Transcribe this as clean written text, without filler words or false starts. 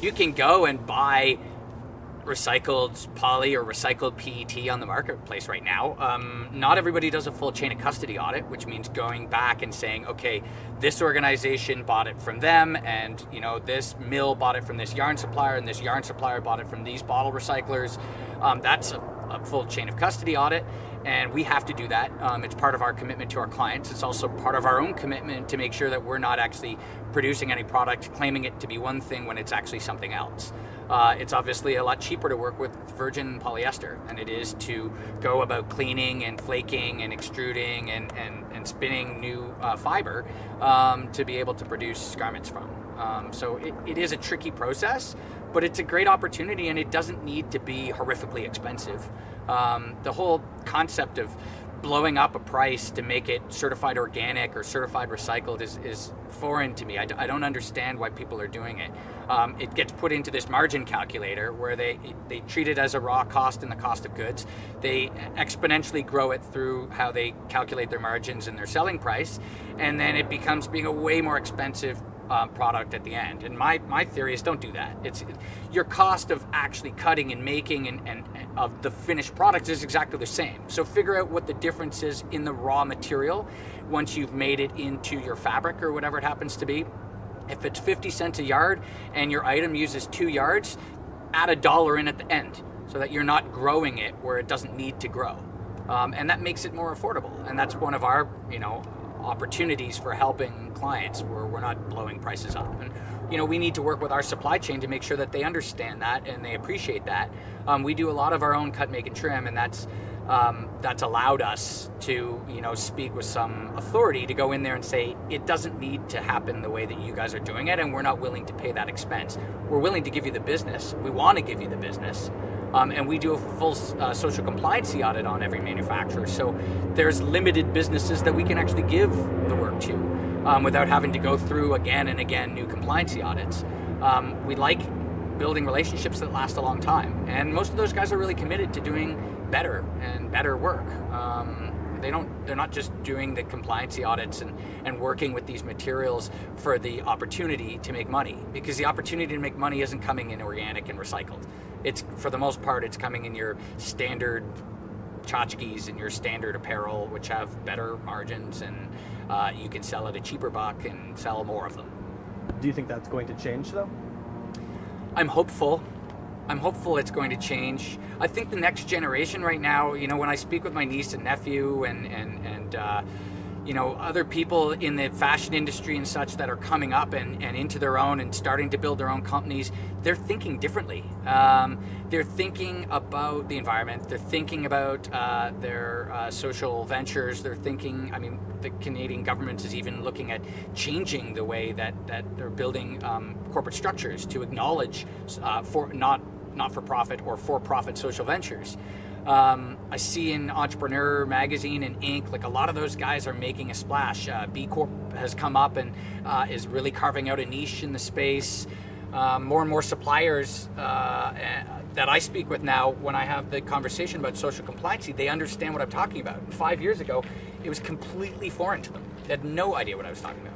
you can go and buy recycled poly or recycled PET on the marketplace right now. Not everybody does a full chain of custody audit, which means going back and saying, okay, this organization bought it from them, and this mill bought it from this yarn supplier, and this yarn supplier bought it from these bottle recyclers. That's a full chain of custody audit, and we have to do that. It's part of our commitment to our clients. It's also part of our own commitment to make sure that we're not actually producing any product claiming it to be one thing when it's actually something else. It's obviously a lot cheaper to work with virgin polyester than it is to go about cleaning and flaking and extruding and spinning new fiber to be able to produce garments from. So it is a tricky process, but it's a great opportunity, and it doesn't need to be horrifically expensive. The whole concept of blowing up a price to make it certified organic or certified recycled is foreign to me. I don't understand why people are doing it. It gets put into this margin calculator where they treat it as a raw cost in the cost of goods. They exponentially grow it through how they calculate their margins and their selling price, and then it becomes being a way more expensive product at the end. And my theory is don't do that. Your cost of actually cutting and making and of the finished product is exactly the same. So figure out what the difference is in the raw material once you've made it into your fabric or whatever it happens to be. If it's 50 cents a yard and your item uses 2 yards, add $1 in at the end so that you're not growing it where it doesn't need to grow. And that makes it more affordable. And that's one of our, opportunities for helping clients where we're not blowing prices up. And we need to work with our supply chain to make sure that they understand that and they appreciate that. We do a lot of our own cut, make, and trim, and that's allowed us to speak with some authority to go in there and say it doesn't need to happen the way that you guys are doing it, and we're not willing to pay that expense. We're willing to give you the business. We want to give you the business. And we do a full social compliance audit on every manufacturer. So there's limited businesses that we can actually give the work to without having to go through again and again new compliance audits. We like building relationships that last a long time. And most of those guys are really committed to doing better and better work. They're not just doing the compliance audits and working with these materials for the opportunity to make money, because the opportunity to make money isn't coming in organic and recycled. It's, for the most part, it's coming in your standard tchotchkes and your standard apparel, which have better margins, and you can sell at a cheaper buck and sell more of them. Do you think that's going to change, though? I'm hopeful it's going to change. I think the next generation right now, when I speak with my niece and nephew and other people in the fashion industry and such that are coming up and into their own and starting to build their own companies, they're thinking differently. They're thinking about the environment. They're thinking about their social ventures. They're thinking, the Canadian government is even looking at changing the way that they're building corporate structures to acknowledge for not-for-profit or for-profit social ventures. I see in Entrepreneur Magazine and Inc., like a lot of those guys are making a splash. B Corp has come up and is really carving out a niche in the space. More and more suppliers that I speak with now, when I have the conversation about social compliance, they understand what I'm talking about. 5 years ago, it was completely foreign to them. They had no idea what I was talking about.